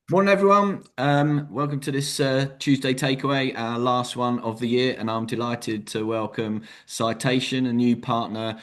Morning, everyone. Welcome to this Tuesday takeaway, our last one of the year, and I'm delighted to welcome Citation, a new partner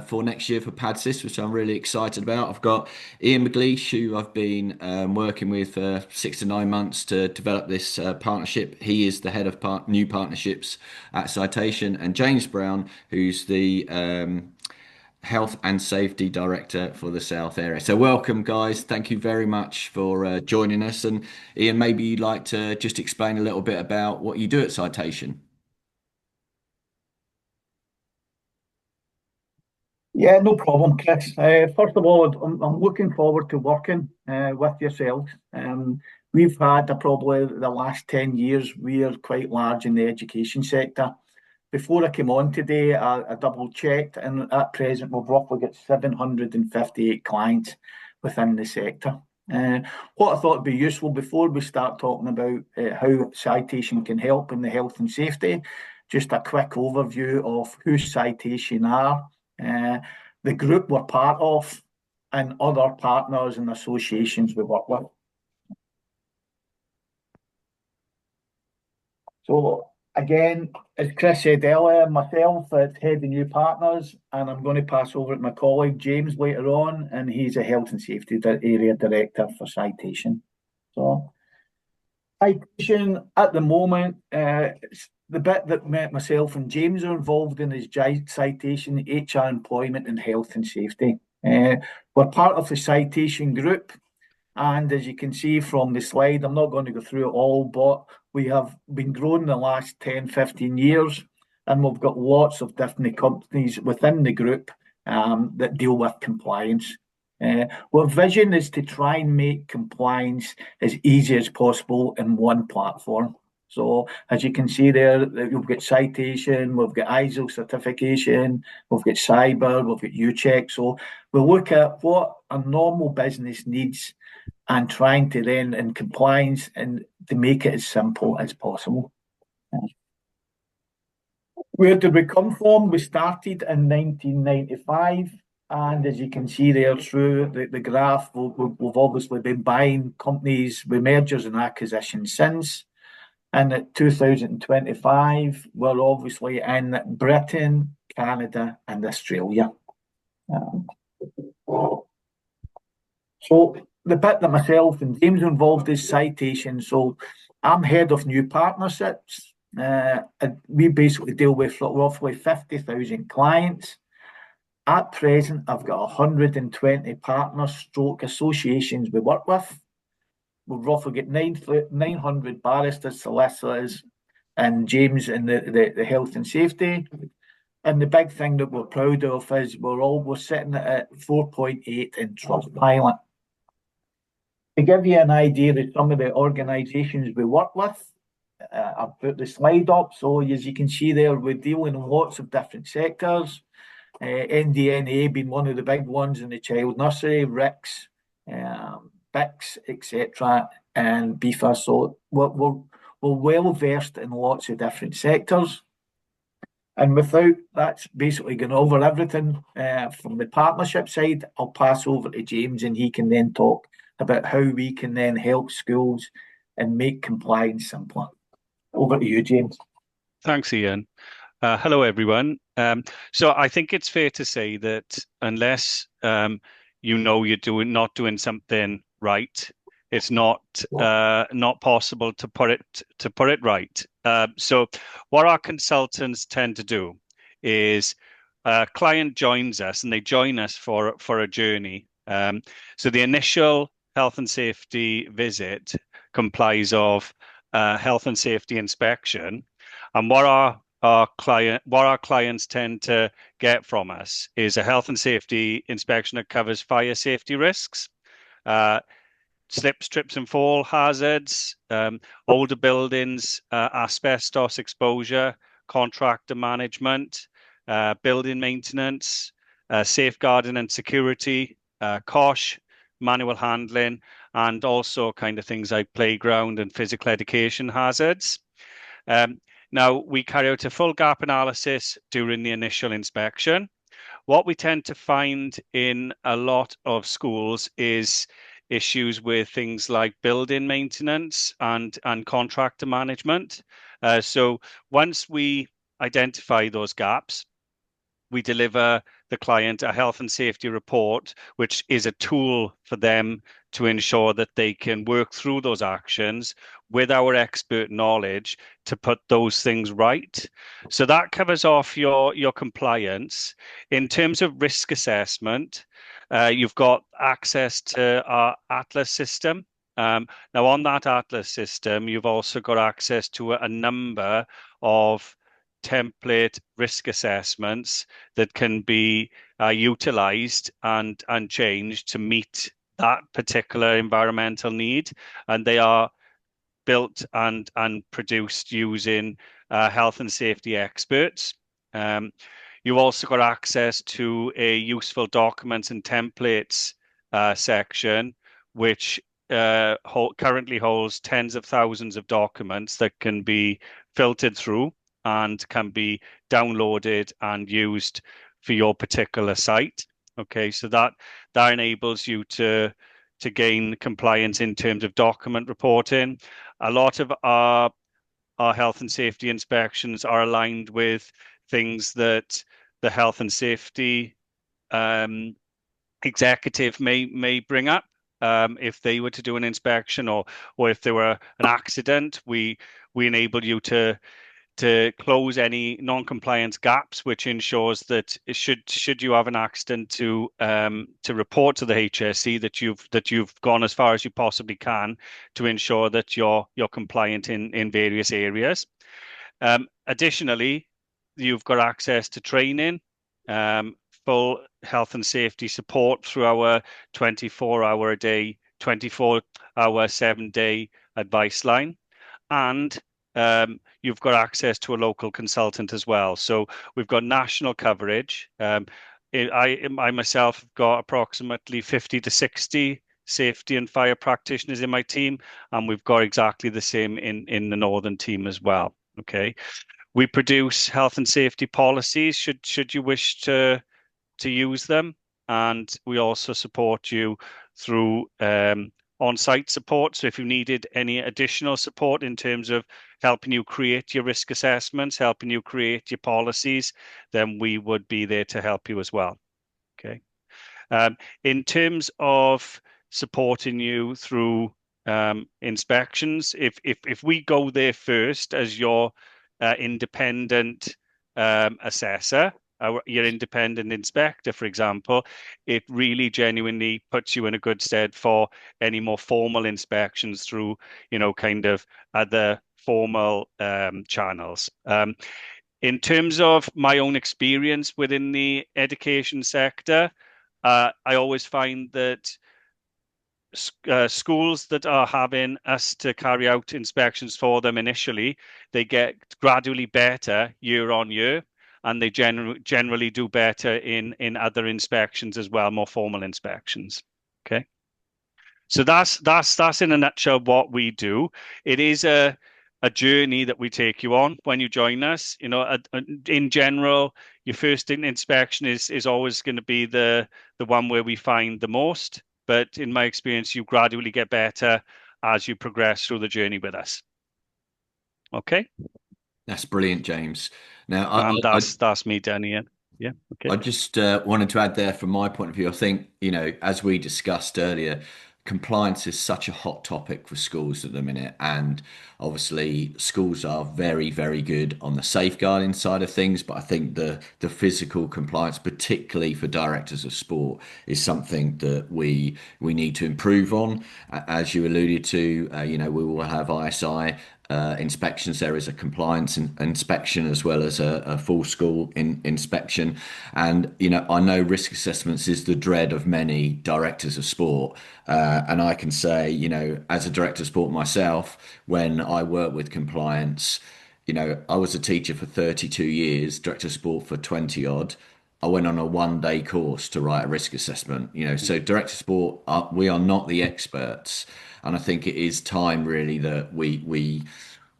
for next year for PADSIS, which I'm really excited about. I've got Ian McLeish, who I've been working with for 6 to 9 months to develop this partnership. He is the head of new partnerships at Citation, and James Brown, who's the Health and Safety Director for the South area. So, welcome, guys. Thank you very much for joining us. And Ian, maybe you'd like to just explain a little bit about what you do at Citation. Yeah, no problem, Chris. First of all, I'm looking forward to working with yourselves. We've had probably the last 10 years, we are quite large in the education sector. Before I came on today, I double checked, and at present, we've roughly got 758 clients within the sector. What I thought would be useful before we start talking about how Citation can help in the health and safety, just a quick overview of who Citation are, uh, the group we're part of, and other partners and associations we work with. So again, as Chris said earlier, myself as head of new partners, and I'm going to pass over to my colleague James later on, and he's a health and safety area director for Citation. So Citation at the moment, the bit that myself and James are involved in is Citation, HR, employment, and health and safety. We're part of the Citation group, and as you can see from the slide, I'm not going to go through it all, but we have been growing the last 10, 15 years, and we've got lots of different companies within the group that deal with compliance. Our vision is to try and make compliance as easy as possible in one platform. So as you can see there, we've got citation, we've got ISO certification, we've got cyber, we've got UCheck. So we look at what a normal business needs and trying to then in compliance and to make it as simple as possible. Where did we come from? We started in 1995, and as you can see there through the graph, we've obviously been buying companies with mergers and acquisitions since. And at 2025, we're obviously in Britain, Canada, and Australia. Um, So the bit that myself and James are involved is citation. So I'm head of new partnerships. And we basically deal with roughly 50,000 clients. At present, I've got 120 partners stroke associations we work with. We've roughly got 900 barristers, solicitors, and James in the health and safety. And the big thing that we're proud of is we're sitting at 4.8 in Trustpilot. To give you an idea of some of the organisations we work with, I've put the slide up. So as you can see there, we're dealing in lots of different sectors. NDNA being one of the big ones in the child nursery, RICS, BICS, etc., and BIFA. So we're well versed in lots of different sectors. And without that's basically going over everything from the partnership side, I'll pass over to James and he can then talk about how we can then help schools and make compliance simpler. Over to you, James. Thanks, Ian. Hello, everyone. So I think it's fair to say that unless you know you're not doing something right, it's not possible to put it right. So what our consultants tend to do is a client joins us and they join us for a journey. So the initial health and safety visit complies of health and safety inspection, and what our clients tend to get from us is a health and safety inspection that covers fire safety risks, slips, trips and fall hazards, older buildings, asbestos exposure, contractor management, building maintenance, safeguarding and security, COSH, manual handling, and also kind of things like playground and physical education hazards. Now, we carry out a full gap analysis during the initial inspection. What we tend to find in a lot of schools is issues with things like building maintenance and contractor management. So once we identify those gaps, we deliver the client a health and safety report, which is a tool for them to ensure that they can work through those actions with our expert knowledge to put those things right. So that covers off your compliance. In terms of risk assessment, you've got access to our Atlas system. Now, on that Atlas system, you've also got access to a number of template risk assessments that can be utilized and changed to meet that particular environmental need, and they are built and produced using health and safety experts. You also got access to a useful documents and templates section, which currently holds tens of thousands of documents that can be filtered through and can be downloaded and used for your particular site. Okay, so that enables you to gain compliance in terms of document reporting. A lot of our health and safety inspections are aligned with things that the health and safety executive may bring up. If they were to do an inspection or if there were an accident, we enable you to close any non-compliance gaps, which ensures that should you have an accident to report to the HSE that you've gone as far as you possibly can to ensure that you're compliant in various areas. Additionally, you've got access to training, full health and safety support through our 24-hour a day, 24-hour, 7-day advice line. And you've got access to a local consultant as well. So we've got national coverage. I myself have got approximately 50 to 60 safety and fire practitioners in my team, and we've got exactly the same in the northern team as well. Okay, we produce health and safety policies should you wish to use them, and we also support you through on-site support. So if you needed any additional support in terms of helping you create your risk assessments, helping you create your policies, then we would be there to help you as well. Okay. In terms of supporting you through inspections, if we go there first as your independent assessor, your independent inspector, for example, it really genuinely puts you in a good stead for any more formal inspections through, kind of other formal channels. In terms of my own experience within the education sector, I always find that schools that are having us to carry out inspections for them initially, they get gradually better year on year, and they generally do better in other inspections as well, more formal inspections. Okay. So that's in a nutshell what we do. It is a journey that we take you on when you join us. In general, your first inspection is always going to be the one where we find the most. But in my experience, you gradually get better as you progress through the journey with us. Okay. That's brilliant, James. Now, And that's me, Danny. Yeah. Okay. I just wanted to add there from my point of view, I think, as we discussed earlier, compliance is such a hot topic for schools at the minute. And obviously, schools are very, very good on the safeguarding side of things. But I think the physical compliance, particularly for directors of sport, is something that we need to improve on. As you alluded to, we will have ISI inspections. There is a compliance inspection as well as a full school inspection. And, I know risk assessments is the dread of many directors of sport. And I can say, as a director of sport myself, when I work with compliance, I was a teacher for 32 years, director of sport for 20 odd. I went on a 1 day course to write a risk assessment, so director of sport, we are not the experts. And I think it is time really that we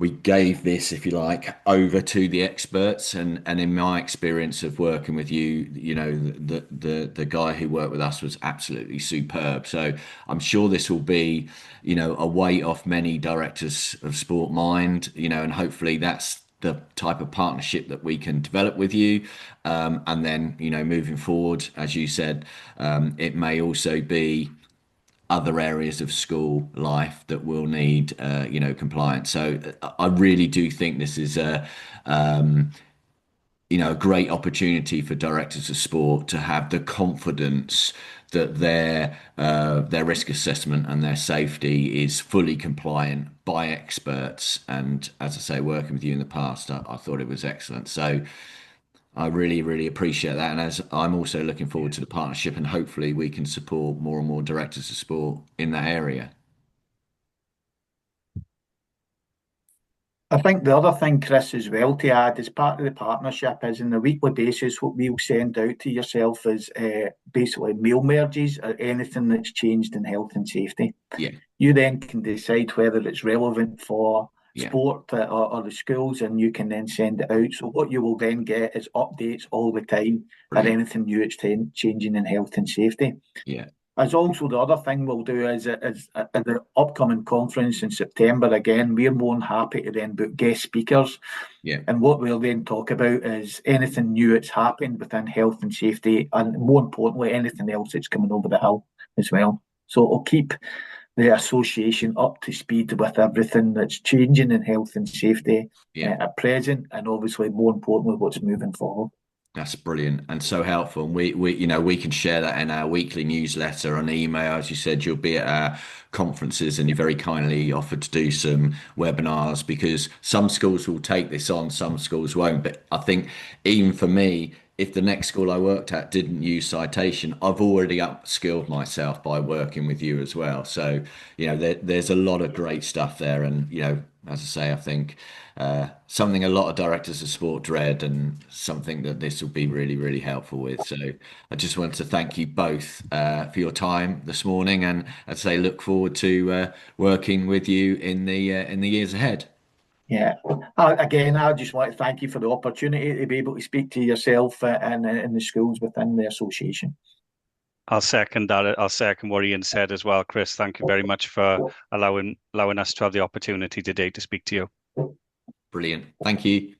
we gave this, if you like, over to the experts. And in my experience of working with you, you know, the guy who worked with us was absolutely superb. So I'm sure this will be, you know, a weight off many directors of sport mind, you know, and hopefully that's the type of partnership that we can develop with you. And then, you know, moving forward, as you said, it may also be other areas of school life that will need, you know, compliance. So I really do think this is you know, a great opportunity for directors of sport to have the confidence that their risk assessment and their safety is fully compliant by experts. And as I say, working with you in the past, I thought it was excellent. So I really, really appreciate that. And as I'm also looking forward to the partnership, and hopefully we can support more and more directors of sport in that area. I think the other thing, Chris, as well to add as part of the partnership is on a weekly basis, what we'll send out to yourself is basically meal merges or anything that's changed in health and safety. Yeah, You then can decide whether it's relevant for yeah, sport or the schools, and you can then send it out. So what you will then get is updates all the time or brilliant. anything new it's changing in health and safety. Yeah, As also the other thing we'll do is at the upcoming conference in September again, we're more than happy to then book guest speakers. yeah, And what we'll then talk about is anything new that's happened within health and safety, and more importantly, anything else that's coming over the hill as well. So it'll keep the association up to speed with everything that's changing in health and safety yeah. at present, and obviously more importantly, what's moving forward. That's brilliant and so helpful. And you know, we can share that in our weekly newsletter on email. As you said, you'll be at our conferences and you very kindly offered to do some webinars because some schools will take this on, some schools won't. But I think even for me, if the next school I worked at didn't use citation, I've already upskilled myself by working with you as well. So, you know, there's a lot of great stuff there. And, you know, as I say, I think something a lot of directors of sport dread and something that this will be really, really helpful with. So I just want to thank you both for your time this morning, and as I say, look forward to working with you in the years ahead. Yeah. Again, I just want to thank you for the opportunity to be able to speak to yourself and the schools within the association. I'll second that. I'll second what Ian said as well, Chris. Thank you very much for allowing us to have the opportunity today to speak to you. Brilliant. Thank you.